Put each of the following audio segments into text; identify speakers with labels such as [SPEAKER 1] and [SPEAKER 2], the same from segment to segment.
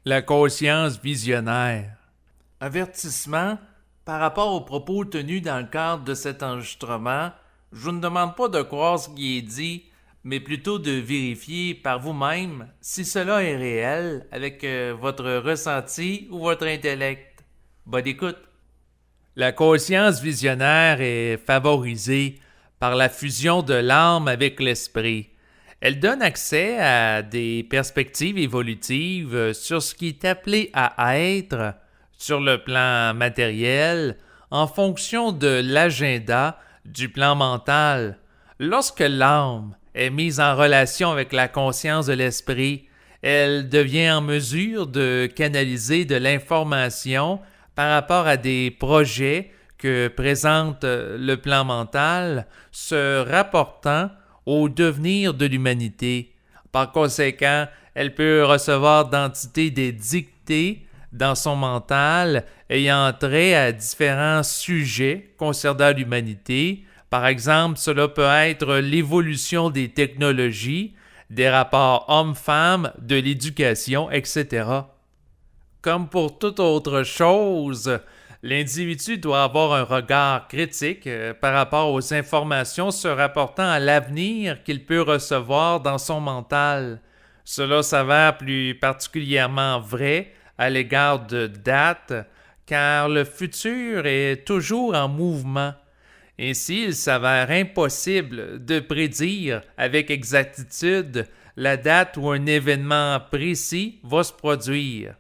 [SPEAKER 1] La conscience visionnaire.
[SPEAKER 2] Avertissement, par rapport aux propos tenus dans le cadre de cet enregistrement, je vous ne demande pas de croire ce qui est dit, mais plutôt de vérifier par vous-même si cela est réel avec votre ressenti ou votre intellect. Bonne écoute.
[SPEAKER 1] La conscience visionnaire est favorisée par la fusion de l'âme avec l'esprit. Elle donne accès à des perspectives évolutives sur ce qui est appelé à être sur le plan matériel en fonction de l'agenda du plan mental. Lorsque l'âme est mise en relation avec la conscience de l'esprit, elle devient en mesure de canaliser de l'information par rapport à des projets que présente le plan mental se rapportant au devenir de l'humanité. Par conséquent, elle peut recevoir d'entités des dictées dans son mental ayant trait à différents sujets concernant l'humanité. Par exemple, cela peut être l'évolution des technologies, des rapports hommes-femmes, de l'éducation, etc. Comme pour toute autre chose, l'individu doit avoir un regard critique par rapport aux informations se rapportant à l'avenir qu'il peut recevoir dans son mental. Cela s'avère plus particulièrement vrai à l'égard de dates, car le futur est toujours en mouvement. Ainsi, il s'avère impossible de prédire avec exactitude la date où un événement précis va se produire.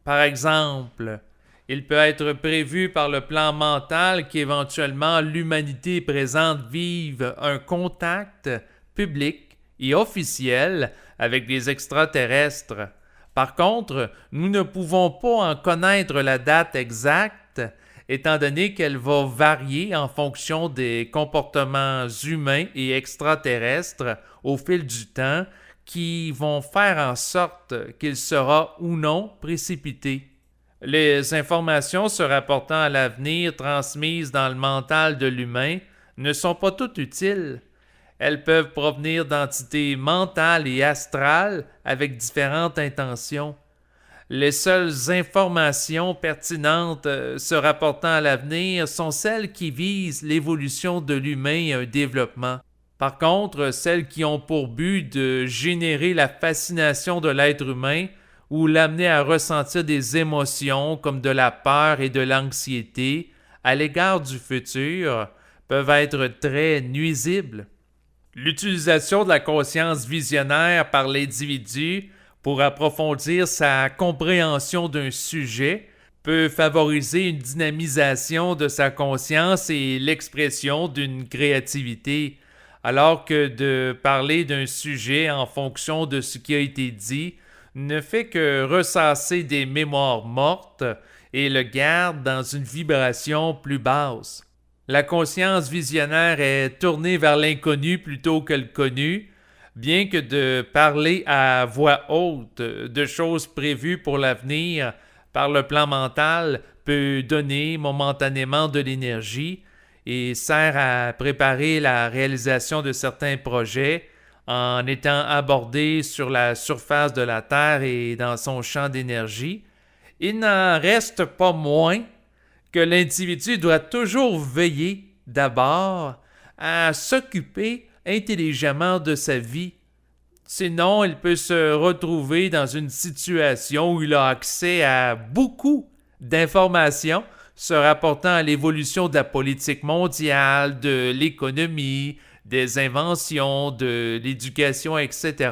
[SPEAKER 1] Par exemple, il peut être prévu par le plan mental qu'éventuellement l'humanité présente vive un contact public et officiel avec des extraterrestres. Par contre, nous ne pouvons pas en connaître la date exacte, étant donné qu'elle va varier en fonction des comportements humains et extraterrestres au fil du temps qui vont faire en sorte qu'il sera ou non précipité. Les informations se rapportant à l'avenir transmises dans le mental de l'humain ne sont pas toutes utiles. Elles peuvent provenir d'entités mentales et astrales avec différentes intentions. Les seules informations pertinentes se rapportant à l'avenir sont celles qui visent l'évolution de l'humain et un développement. Par contre, celles qui ont pour but de générer la fascination de l'être humain ou l'amener à ressentir des émotions comme de la peur et de l'anxiété à l'égard du futur peuvent être très nuisibles. L'utilisation de la conscience visionnaire par l'individu pour approfondir sa compréhension d'un sujet peut favoriser une dynamisation de sa conscience et l'expression d'une créativité, alors que de parler d'un sujet en fonction de ce qui a été dit ne fait que ressasser des mémoires mortes et le garde dans une vibration plus basse. La conscience visionnaire est tournée vers l'inconnu plutôt que le connu, bien que de parler à voix haute de choses prévues pour l'avenir par le plan mental peut donner momentanément de l'énergie et sert à préparer la réalisation de certains projets en étant abordé sur la surface de la Terre et dans son champ d'énergie, il n'en reste pas moins que l'individu doit toujours veiller d'abord à s'occuper intelligemment de sa vie. Sinon, il peut se retrouver dans une situation où il a accès à beaucoup d'informations se rapportant à l'évolution de la politique mondiale, de l'économie, des inventions, de l'éducation, etc.,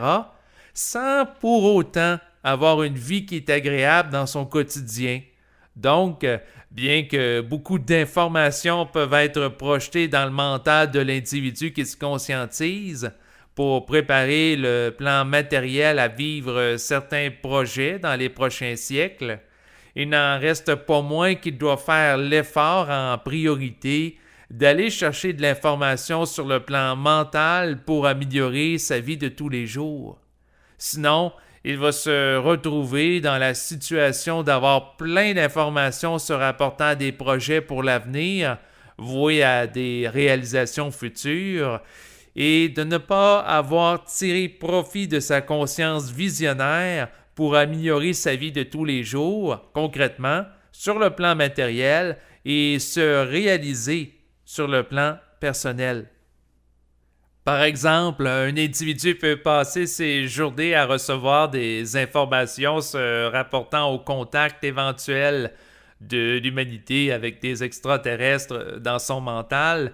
[SPEAKER 1] sans pour autant avoir une vie qui est agréable dans son quotidien. Donc, bien que beaucoup d'informations peuvent être projetées dans le mental de l'individu qui se conscientise pour préparer le plan matériel à vivre certains projets dans les prochains siècles, il n'en reste pas moins qu'il doit faire l'effort en priorité d'aller chercher de l'information sur le plan mental pour améliorer sa vie de tous les jours. Sinon, il va se retrouver dans la situation d'avoir plein d'informations se rapportant à des projets pour l'avenir, voués à des réalisations futures, et de ne pas avoir tiré profit de sa conscience visionnaire pour améliorer sa vie de tous les jours, concrètement, sur le plan matériel et se réaliser sur le plan personnel. Par exemple, un individu peut passer ses journées à recevoir des informations se rapportant au contact éventuel de l'humanité avec des extraterrestres dans son mental.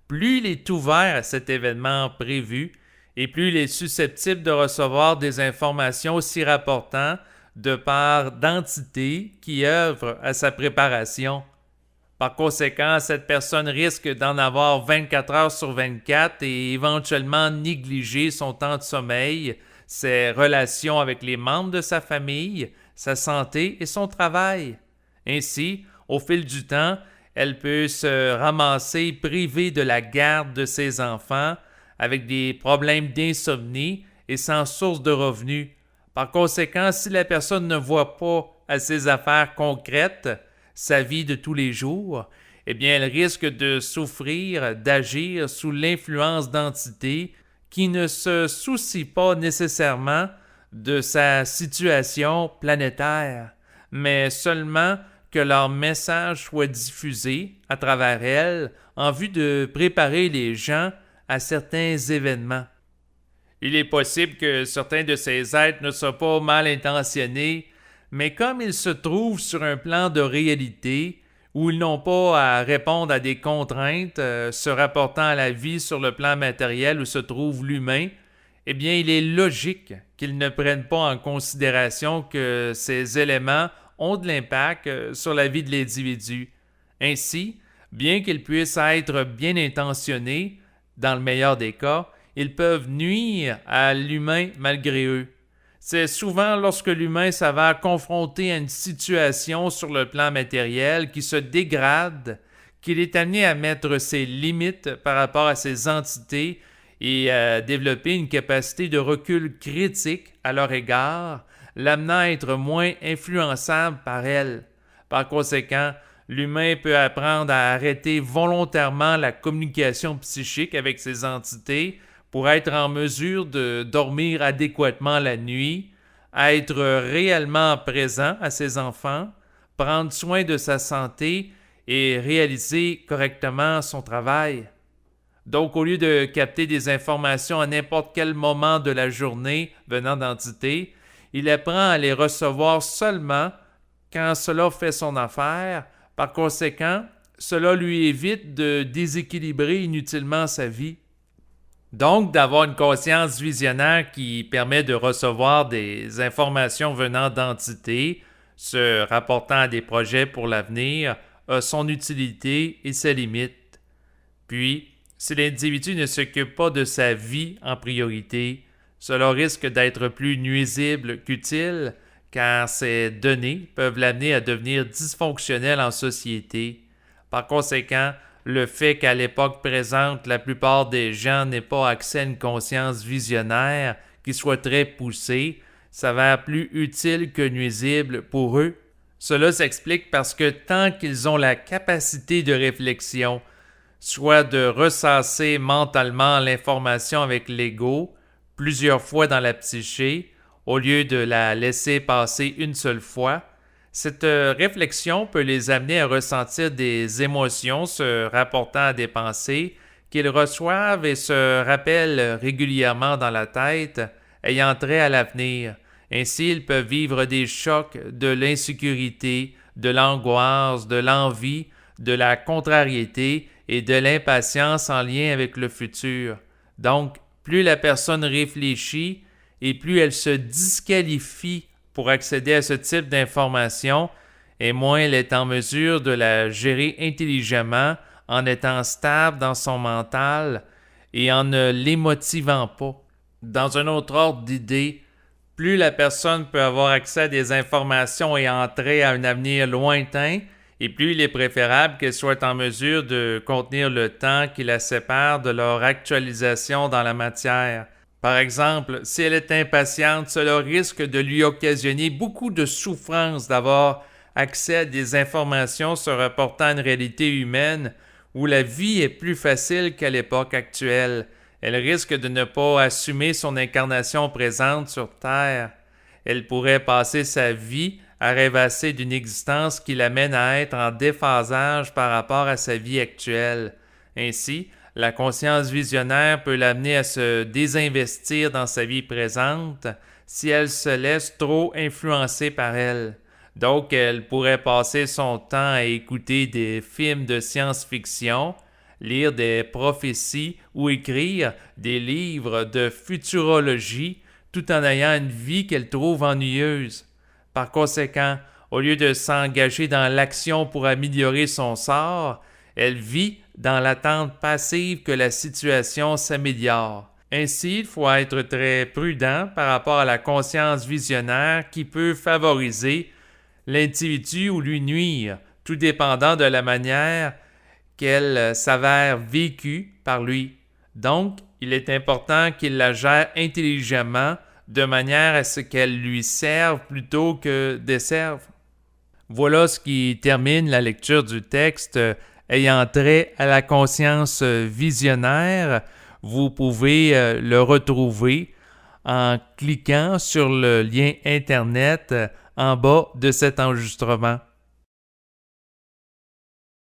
[SPEAKER 1] Plus il est ouvert à cet événement prévu, et plus il est susceptible de recevoir des informations s'y rapportant de part d'entités qui œuvrent à sa préparation. Par conséquent, cette personne risque d'en avoir 24 heures sur 24 et éventuellement négliger son temps de sommeil, ses relations avec les membres de sa famille, sa santé et son travail. Ainsi, au fil du temps, elle peut se ramasser privée de la garde de ses enfants, avec des problèmes d'insomnie et sans source de revenus. Par conséquent, si la personne ne voit pas à ses affaires concrètes, sa vie de tous les jours, eh bien, elle risque de souffrir, d'agir sous l'influence d'entités qui ne se soucient pas nécessairement de sa situation planétaire, mais seulement que leur message soit diffusé à travers elle en vue de préparer les gens à certains événements. Il est possible que certains de ces êtres ne soient pas mal intentionnés, mais comme ils se trouvent sur un plan de réalité où ils n'ont pas à répondre à des contraintes se rapportant à la vie sur le plan matériel où se trouve l'humain, eh bien, il est logique qu'ils ne prennent pas en considération que ces éléments ont de l'impact sur la vie de l'individu. Ainsi, bien qu'ils puissent être bien intentionnés, dans le meilleur des cas, ils peuvent nuire à l'humain malgré eux. C'est souvent lorsque l'humain s'avère confronté à une situation sur le plan matériel qui se dégrade, qu'il est amené à mettre ses limites par rapport à ces entités et à développer une capacité de recul critique à leur égard, l'amenant à être moins influençable par elles. Par conséquent, l'humain peut apprendre à arrêter volontairement la communication psychique avec ces entités pour être en mesure de dormir adéquatement la nuit, être réellement présent à ses enfants, prendre soin de sa santé et réaliser correctement son travail. Donc, au lieu de capter des informations à n'importe quel moment de la journée venant d'entités, il apprend à les recevoir seulement quand cela fait son affaire. Par conséquent, cela lui évite de déséquilibrer inutilement sa vie. Donc, d'avoir une conscience visionnaire qui permet de recevoir des informations venant d'entités, se rapportant à des projets pour l'avenir, a son utilité et ses limites. Puis, si l'individu ne s'occupe pas de sa vie en priorité, cela risque d'être plus nuisible qu'utile, car ces données peuvent l'amener à devenir dysfonctionnel en société. Par conséquent, le fait qu'à l'époque présente, la plupart des gens n'aient pas accès à une conscience visionnaire qui soit très poussée, s'avère plus utile que nuisible pour eux. Cela s'explique parce que tant qu'ils ont la capacité de réflexion, soit de ressasser mentalement l'information avec l'ego plusieurs fois dans la psyché, au lieu de la laisser passer une seule fois, cette réflexion peut les amener à ressentir des émotions se rapportant à des pensées qu'ils reçoivent et se rappellent régulièrement dans la tête, ayant trait à l'avenir. Ainsi, ils peuvent vivre des chocs de l'insécurité, de l'angoisse, de l'envie, de la contrariété et de l'impatience en lien avec le futur. Donc, plus la personne réfléchit et plus elle se disqualifie pour accéder à ce type d'information, et moins elle est en mesure de la gérer intelligemment en étant stable dans son mental et en ne l'émotivant pas. Dans un autre ordre d'idée, plus la personne peut avoir accès à des informations et entrer à un avenir lointain, et plus il est préférable qu'elle soit en mesure de contenir le temps qui la sépare de leur actualisation dans la matière. Par exemple, si elle est impatiente, cela risque de lui occasionner beaucoup de souffrance d'avoir accès à des informations se rapportant à une réalité humaine où la vie est plus facile qu'à l'époque actuelle. Elle risque de ne pas assumer son incarnation présente sur Terre. Elle pourrait passer sa vie à rêvasser d'une existence qui l'amène à être en déphasage par rapport à sa vie actuelle. Ainsi, la conscience visionnaire peut l'amener à se désinvestir dans sa vie présente si elle se laisse trop influencer par elle. Donc, elle pourrait passer son temps à écouter des films de science-fiction, lire des prophéties ou écrire des livres de futurologie tout en ayant une vie qu'elle trouve ennuyeuse. Par conséquent, au lieu de s'engager dans l'action pour améliorer son sort, elle vit dans l'attente passive que la situation s'améliore. Ainsi, il faut être très prudent par rapport à la conscience visionnaire qui peut favoriser l'individu ou lui nuire, tout dépendant de la manière qu'elle s'avère vécue par lui. Donc, il est important qu'il la gère intelligemment de manière à ce qu'elle lui serve plutôt que desserve. Voilà ce qui termine la lecture du texte ayant trait à la conscience visionnaire. Vous pouvez le retrouver en cliquant sur le lien Internet en bas de cet enregistrement.